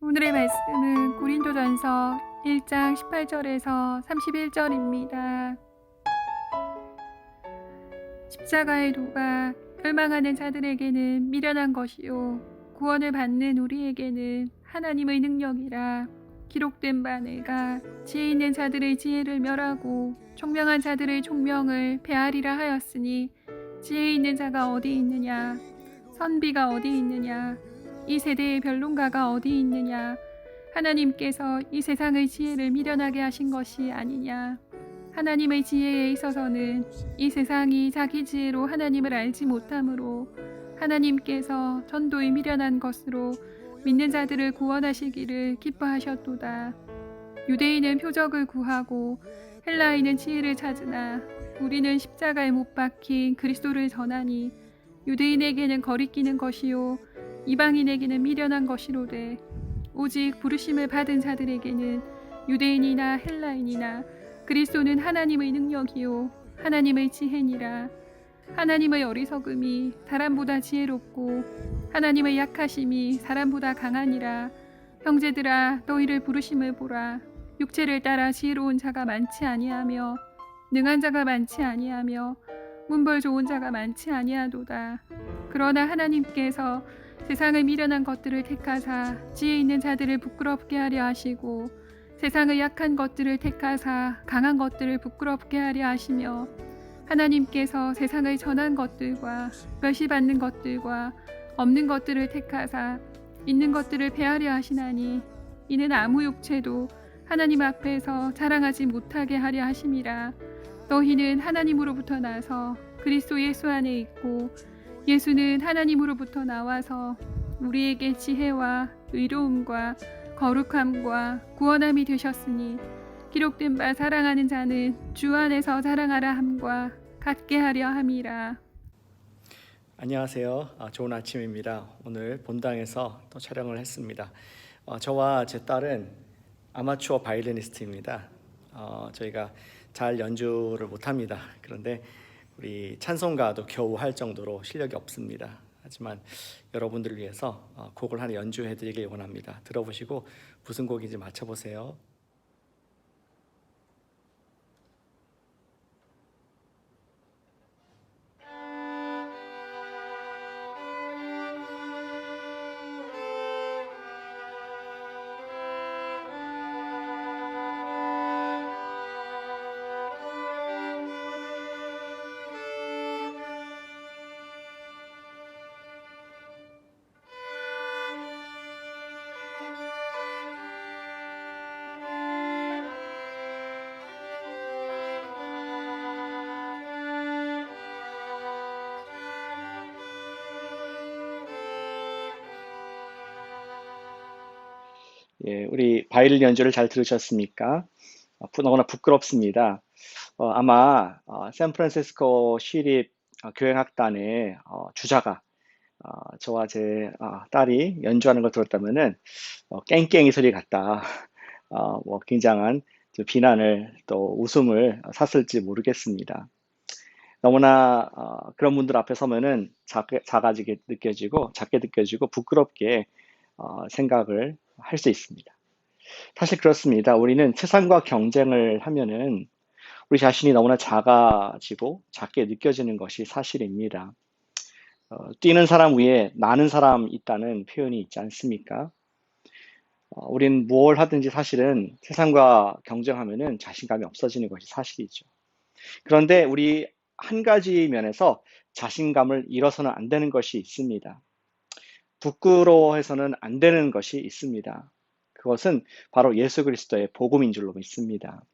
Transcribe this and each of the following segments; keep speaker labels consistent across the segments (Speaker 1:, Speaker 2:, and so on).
Speaker 1: 오늘의 말씀은 고린도전서 1장 18절에서 31절입니다. 십자가의 도가 멸망하는 자들에게는 미련한 것이요 구원을 받는 우리에게는 하나님의 능력이라. 기록된 바 내가 지혜 있는 자들의 지혜를 멸하고 총명한 자들의 총명을 배하리라 하였으니 지혜 있는 자가 어디 있느냐? 선비가 어디 있느냐? 이 세대의 변론가가 어디 있느냐? 하나님께서 이 세상의 지혜를 미련하게 하신 것이 아니냐? 하나님의 지혜에 있어서는 이 세상이 자기 지혜로 하나님을 알지 못하므로 하나님께서 전도의 미련한 것으로 믿는 자들을 구원하시기를 기뻐하셨도다. 유대인은 표적을 구하고 헬라인은 지혜를 찾으나 우리는 십자가에 못 박힌 그리스도를 전하니 유대인에게는 거리끼는 것이요 이방인에게는 미련한 것이로되 오직 부르심을 받은 자들에게는 유대인이나 헬라인이나 그리스도는 하나님의 능력이요 하나님의 지혜니라. 하나님의 어리석음이 사람보다 지혜롭고 하나님의 약하심이 사람보다 강하니라. 형제들아 너희를 부르심을 보라. 육체를 따라 지혜로운 자가 많지 아니하며 능한 자가 많지 아니하며 문벌 좋은 자가 많지 아니하도다. 그러나 하나님께서 세상의 미련한 것들을 택하사 지혜 있는 자들을 부끄럽게 하려 하시고 세상의 약한 것들을 택하사 강한 것들을 부끄럽게 하려 하시며 하나님께서 세상의 전한 것들과 멸시받는 것들과 없는 것들을 택하사 있는 것들을 배하려 하시나니 이는 아무 육체도 하나님 앞에서 자랑하지 못하게 하려 하심이라. 너희는 하나님으로부터 나서 그리스도 예수 안에 있고 예수는 하나님으로부터 나와서 우리에게 지혜와 의로움과 거룩함과 구원함이 되셨으니 기록된 바 사랑하는 자는 주 안에서 자랑하라 함과 같게 하려 함이라.
Speaker 2: 안녕하세요. 좋은 아침입니다. 오늘 본당에서 또 촬영을 했습니다. 저와 제 딸은 아마추어 바이올리니스트입니다. 저희가 잘 연주를 못합니다. 그런데 우리 찬송가도 겨우 할 정도로 실력이 없습니다. 하지만 여러분들을 위해서 곡을 하나 연주해드리길 원합니다. 들어보시고 무슨 곡인지 맞춰보세요. 예, 우리 바이올린 연주를 잘 들으셨습니까? 너무나 부끄럽습니다. 아마 샌프란시스코 시립 교향악단의 주자가 저와 제 딸이 연주하는 걸 들었다면은 깽깽이 소리 같다. 뭐 굉장한 비난을 또 웃음을 샀을지 모르겠습니다. 너무나 그런 분들 앞에 서면은 작아지게 느껴지고 작게 느껴지고 부끄럽게 생각을 할 수 있습니다. 사실 그렇습니다. 우리는 세상과 경쟁을 하면은 우리 자신이 너무나 작아지고 작게 느껴지는 것이 사실입니다. 뛰는 사람 위에 나는 사람 있다는 표현이 있지 않습니까? 우린 뭘 하든지 사실은 세상과 경쟁하면은 자신감이 없어지는 것이 사실이죠. 그런데 우리 한 가지 면에서 자신감을 잃어서는 안 되는 것이 있습니다. 부끄러워해서는 안 되는 것이 있습니다. 그것은 바로 예수 그리스도의 복음인 줄로 믿습니다.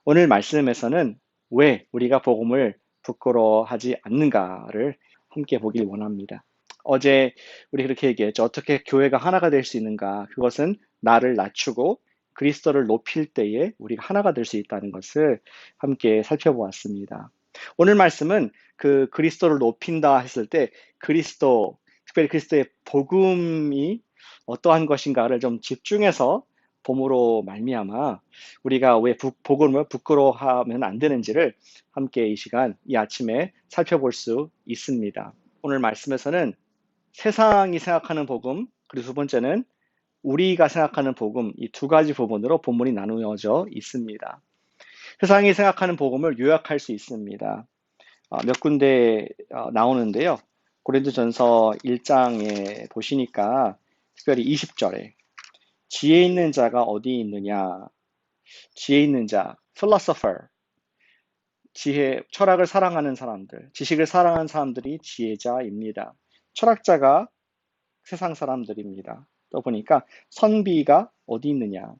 Speaker 2: 오늘 말씀에서는 왜 우리가 복음을 부끄러워하지 않는가를 함께 보길 원합니다. 어제 우리 그렇게 얘기했죠. 어떻게 교회가 하나가 될 수 있는가? 그것은 나를 낮추고 그리스도를 높일 때에 우리가 하나가 될 수 있다는 것을 함께 살펴보았습니다. 오늘 말씀은 그 그리스도를 높인다 했을 때 그리스도, 특별히 그리스도의 복음이 어떠한 것인가를 좀 집중해서 봄으로 말미암아 우리가 왜 복음을 부끄러워하면 안 되는지를 함께 이 아침에 살펴볼 수 있습니다. 오늘 말씀에서는 세상이 생각하는 복음, 그리고 두 번째는 우리가 생각하는 복음, 이 두 가지 부분으로 본문이 나누어져 있습니다. 세상이 생각하는 복음을 요약할 수 있습니다. 몇 군데 나오는데요. 고린도전서 1장에 보시니까 특별히 20절에 지혜 있는 자가 어디 있느냐? 지혜 있는 자, philosopher, 지혜, 철학을 사랑하는 사람들, 지식을 사랑하는 사람들이 지혜자입니다. 철학자가 세상 사람들입니다. 또 보니까 선비가 어디 있느냐?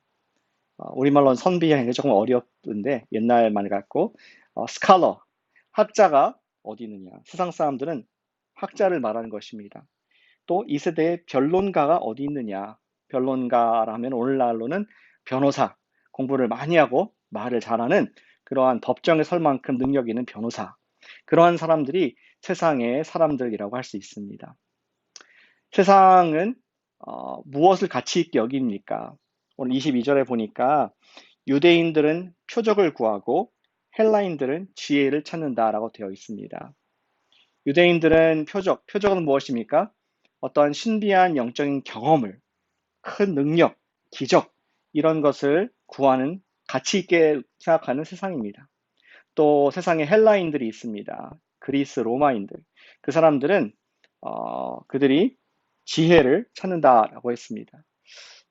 Speaker 2: 우리말로는 선비하는 게 조금 어렵던데 옛날 말 같고 스칼러, 학자가 어디 있느냐? 세상 사람들은 학자를 말하는 것입니다. 또 이 세대의 변론가가 어디 있느냐? 변론가라면 오늘날로는 변호사, 공부를 많이 하고 말을 잘하는 그러한 법정에 설 만큼 능력 있는 변호사, 그러한 사람들이 세상의 사람들이라고 할 수 있습니다. 세상은 무엇을 가치 있게 여깁니까? 오늘 22절에 보니까 유대인들은 표적을 구하고 헬라인들은 지혜를 찾는다라고 되어 있습니다. 유대인들은 표적은 무엇입니까? 어떤 신비한 영적인 경험을, 큰 능력, 기적, 이런 것을 구하는, 가치 있게 생각하는 세상입니다. 또 세상에 헬라인들이 있습니다. 그리스, 로마인들. 그 사람들은 그들이 지혜를 찾는다라고 했습니다.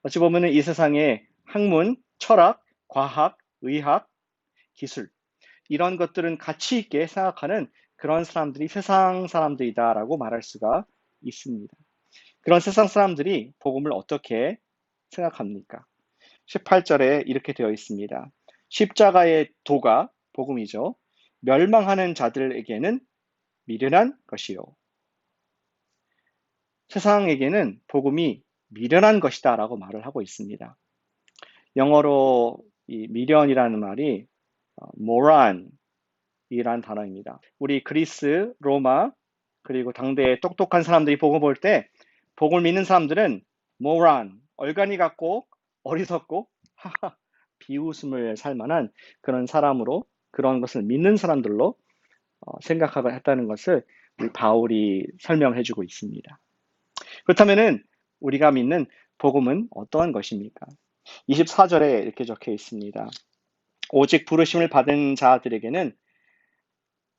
Speaker 2: 어찌 보면 이 세상에 학문, 철학, 과학, 의학, 기술, 이런 것들은 가치 있게 생각하는 그런 사람들이 세상 사람들이다라고 말할 수가 있습니다. 그런 세상 사람들이 복음을 어떻게 생각합니까? 18절에 이렇게 되어 있습니다. 십자가의 도가 복음이죠. 멸망하는 자들에게는 미련한 것이요. 세상에게는 복음이 미련한 것이다 라고 말을 하고 있습니다. 영어로 이 미련이라는 말이 moran이라는 단어입니다. 우리 그리스, 로마, 그리고 당대의 똑똑한 사람들이 복음 볼 때 복음을 믿는 사람들은 moran, 얼간이 같고 어리석고 비웃음을 살 만한 그런 사람으로, 그런 것을 믿는 사람들로 생각하고 했다는 것을 우리 바울이 설명해 주고 있습니다. 그렇다면은 우리가 믿는 복음은 어떠한 것입니까? 24절에 이렇게 적혀 있습니다. 오직 부르심을 받은 자들에게는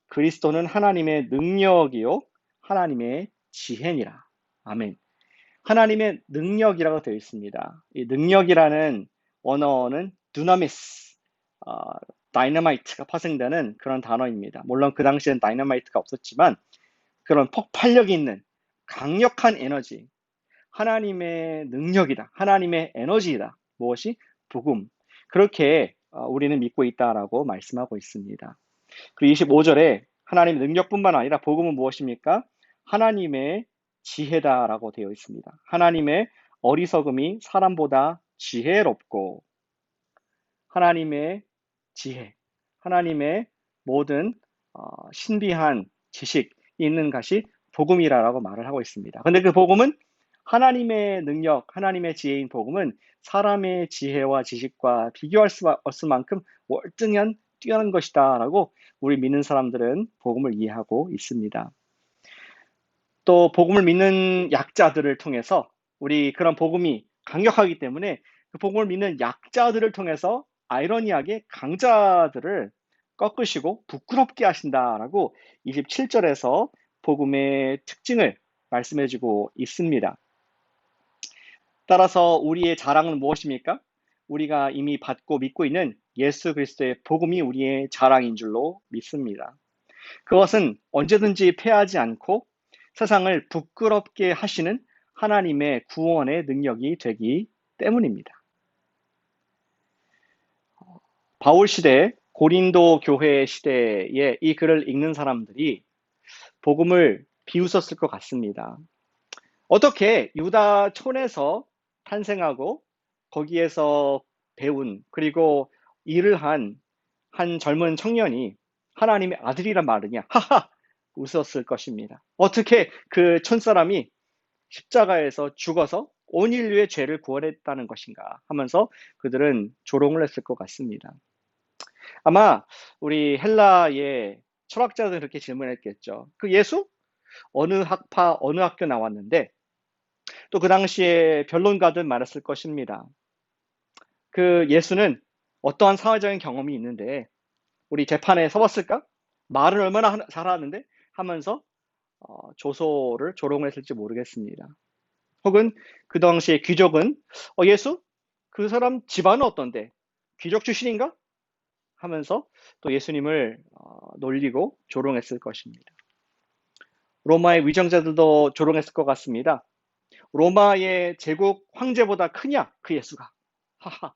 Speaker 2: 그리스도는 하나님의 능력이요 하나님의 지혜니라. 아멘. 하나님의 능력이라고 되어 있습니다. 이 능력이라는 원어는 두나미스, 다이너마이트가 파생되는 그런 단어입니다. 물론 그 당시엔 다이너마이트가 없었지만 그런 폭발력 있는 강력한 에너지, 하나님의 능력이다. 하나님의 에너지이다. 무엇이? 복음. 그렇게 우리는 믿고 있다라고 말씀하고 있습니다. 그리고 25절에 하나님의 능력뿐만 아니라 복음은 무엇입니까? 하나님의 지혜다라고 되어 있습니다. 하나님의 어리석음이 사람보다 지혜롭고 하나님의 지혜, 하나님의 모든 신비한 지식이 있는 것이 복음이라고 말을 하고 있습니다. 근데 그 복음은 하나님의 능력, 하나님의 지혜인 복음은 사람의 지혜와 지식과 비교할 수 없을 만큼 월등한 뛰어난 것이다 라고 우리 믿는 사람들은 복음을 이해하고 있습니다. 또 복음을 믿는 약자들을 통해서 우리 그런 복음이 강력하기 때문에 그 복음을 믿는 약자들을 통해서 아이러니하게 강자들을 꺾으시고 부끄럽게 하신다라고 27절에서 복음의 특징을 말씀해주고 있습니다. 따라서 우리의 자랑은 무엇입니까? 우리가 이미 받고 믿고 있는 예수 그리스도의 복음이 우리의 자랑인 줄로 믿습니다. 그것은 언제든지 패하지 않고 세상을 부끄럽게 하시는 하나님의 구원의 능력이 되기 때문입니다. 바울 시대, 고린도 교회 시대에 이 글을 읽는 사람들이 복음을 비웃었을 것 같습니다. 어떻게 유다촌에서 탄생하고 거기에서 배운 그리고 일을 한 젊은 청년이 하나님의 아들이란 말이냐? 하하! 웃었을 것입니다. 어떻게 그 촌사람이 십자가에서 죽어서 온 인류의 죄를 구원했다는 것인가 하면서 그들은 조롱을 했을 것 같습니다. 아마 우리 헬라의 철학자들은 그렇게 질문했겠죠. 그 예수? 어느 학파, 어느 학교 나왔는데 또 그 당시에 변론가들 많았을 것입니다. 그 예수는 어떠한 사회적인 경험이 있는데 우리 재판에 서봤을까? 말을 얼마나 잘하는데 하면서 조롱을 했을지 모르겠습니다. 혹은 그 당시에 귀족은 예수? 그 사람 집안은 어떤데? 귀족 출신인가? 하면서 또 예수님을 놀리고 조롱했을 것입니다. 로마의 위정자들도 조롱했을 것 같습니다. 로마의 제국 황제보다 크냐? 그 예수가. 하하.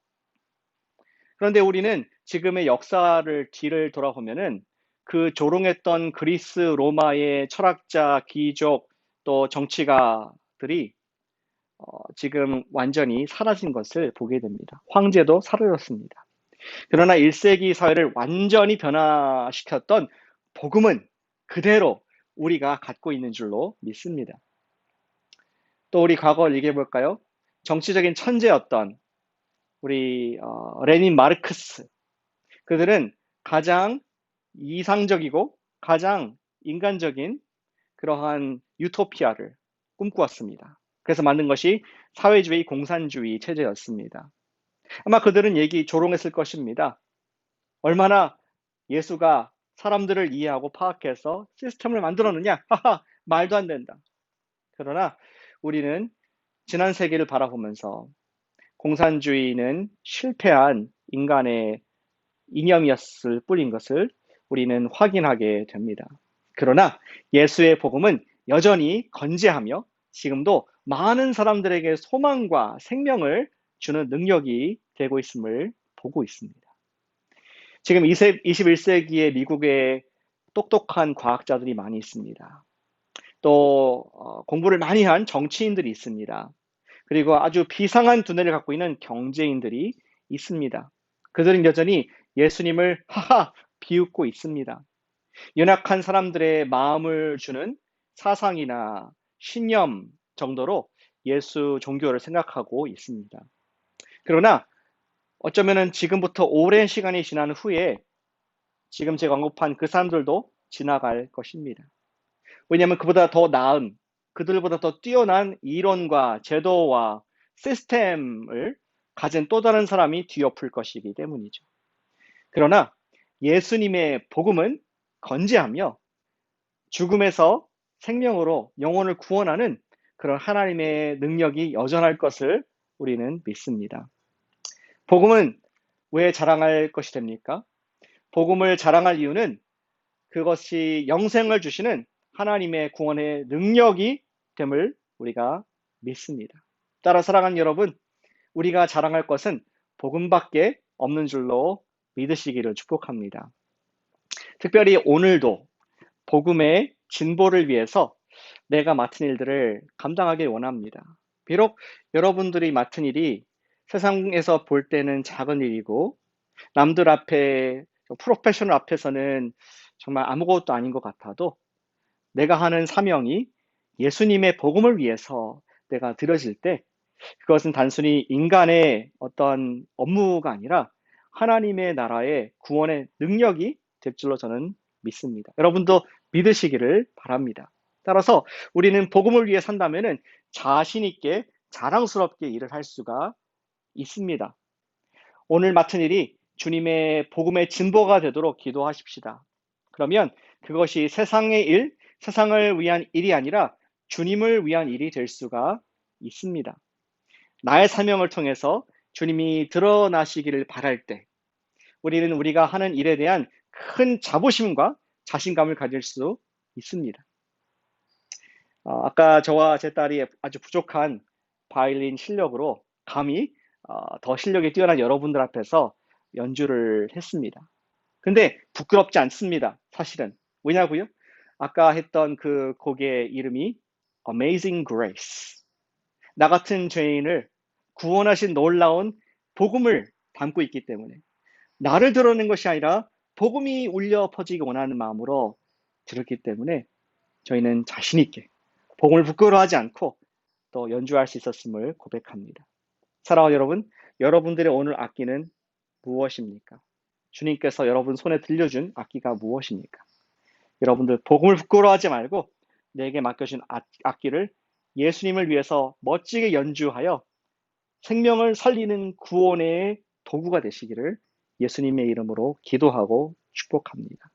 Speaker 2: 그런데 우리는 지금의 역사를 뒤를 돌아보면은 그 조롱했던 그리스 로마의 철학자, 귀족, 또 정치가들이 지금 완전히 사라진 것을 보게 됩니다. 황제도 사라졌습니다. 그러나 1세기 사회를 완전히 변화시켰던 복음은 그대로 우리가 갖고 있는 줄로 믿습니다. 또 우리 과거를 얘기해 볼까요? 정치적인 천재였던 우리 레닌 마르크스, 그들은 가장 이상적이고 가장 인간적인 그러한 유토피아를 꿈꾸었습니다. 그래서 만든 것이 사회주의 공산주의 체제였습니다. 아마 그들은 조롱했을 것입니다. 얼마나 예수가 사람들을 이해하고 파악해서 시스템을 만들었느냐? 하하, 말도 안 된다. 그러나 우리는 지난 세기를 바라보면서 공산주의는 실패한 인간의 이념이었을 뿐인 것을 우리는 확인하게 됩니다. 그러나 예수의 복음은 여전히 건재하며 지금도 많은 사람들에게 소망과 생명을 주는 능력이 되고 있음을 보고 있습니다. 지금 21세기의 미국에 똑똑한 과학자들이 많이 있습니다. 또 공부를 많이 한 정치인들이 있습니다. 그리고 아주 비상한 두뇌를 갖고 있는 경제인들이 있습니다. 그들은 여전히 예수님을 비웃고 있습니다. 연약한 사람들의 마음을 주는 사상이나 신념 정도로 예수 종교를 생각하고 있습니다. 그러나 어쩌면은 지금부터 오랜 시간이 지난 후에 지금 제가 언급한 그 사람들도 지나갈 것입니다. 왜냐하면 그보다 더 나은, 그들보다 더 뛰어난 이론과 제도와 시스템을 가진 또 다른 사람이 뒤엎을 것이기 때문이죠. 그러나 예수님의 복음은 건재하며 죽음에서 생명으로 영혼을 구원하는 그런 하나님의 능력이 여전할 것을 우리는 믿습니다. 복음은 왜 자랑할 것이 됩니까? 복음을 자랑할 이유는 그것이 영생을 주시는 하나님의 구원의 능력이 됨을 우리가 믿습니다. 따라 사랑하는 여러분, 우리가 자랑할 것은 복음밖에 없는 줄로 믿으시기를 축복합니다. 특별히 오늘도 복음의 진보를 위해서 내가 맡은 일들을 감당하길 원합니다. 비록 여러분들이 맡은 일이 세상에서 볼 때는 작은 일이고 남들 앞에, 프로페셔널 앞에서는 정말 아무것도 아닌 것 같아도 내가 하는 사명이 예수님의 복음을 위해서 내가 드려질 때 그것은 단순히 인간의 어떤 업무가 아니라 하나님의 나라의 구원의 능력이 될 줄로 저는 믿습니다. 여러분도 믿으시기를 바랍니다. 따라서 우리는 복음을 위해 산다면은 자신 있게 자랑스럽게 일을 할 수가 있습니다. 오늘 맡은 일이 주님의 복음의 진보가 되도록 기도하십시다. 그러면 그것이 세상의 일, 세상을 위한 일이 아니라 주님을 위한 일이 될 수가 있습니다. 나의 사명을 통해서 주님이 드러나시기를 바랄 때 우리는 우리가 하는 일에 대한 큰 자부심과 자신감을 가질 수 있습니다. 아까 저와 제 딸이 아주 부족한 바이올린 실력으로 감히 더 실력이 뛰어난 여러분들 앞에서 연주를 했습니다. 근데 부끄럽지 않습니다. 사실은. 왜냐고요? 아까 했던 그 곡의 이름이 Amazing Grace. 나 같은 죄인을 구원하신 놀라운 복음을 담고 있기 때문에 나를 드러낸 것이 아니라 복음이 울려 퍼지기 원하는 마음으로 들었기 때문에 저희는 자신 있게 복음을 부끄러워하지 않고 또 연주할 수 있었음을 고백합니다. 사랑하는 여러분, 여러분들의 오늘 악기는 무엇입니까? 주님께서 여러분 손에 들려준 악기가 무엇입니까? 여러분들 복음을 부끄러워하지 말고 내게 맡겨준 악기를 예수님을 위해서 멋지게 연주하여 생명을 살리는 구원의 도구가 되시기를 예수님의 이름으로 기도하고 축복합니다.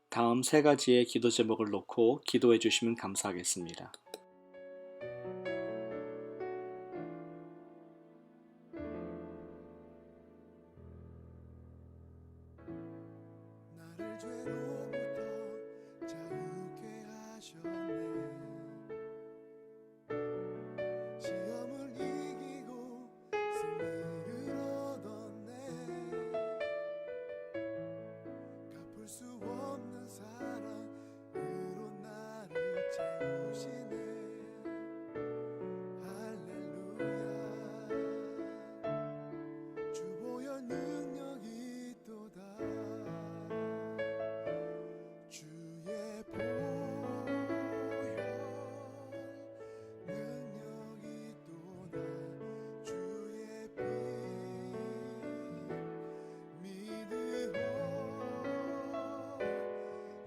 Speaker 3: 다음 세 가지의 기도 제목을 놓고 기도해 주시면 감사하겠습니다.
Speaker 4: 나를 죄로부터 자유케 하셨네. 시험을 이기고 승리를 얻었네. 갚을 수 없는 사랑으로 나를 채우시네. 할렐루야. 주 보혈 능력이 있도다. 주의 보혈 능력이 있도다. 주의 피 믿으오.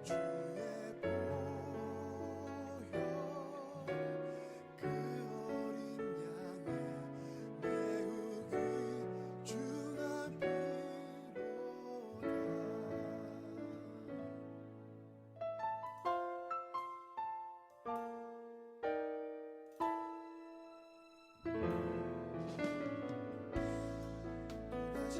Speaker 4: 주의 보혈 그 어린 양의 매우 귀중한 피로다. 또다시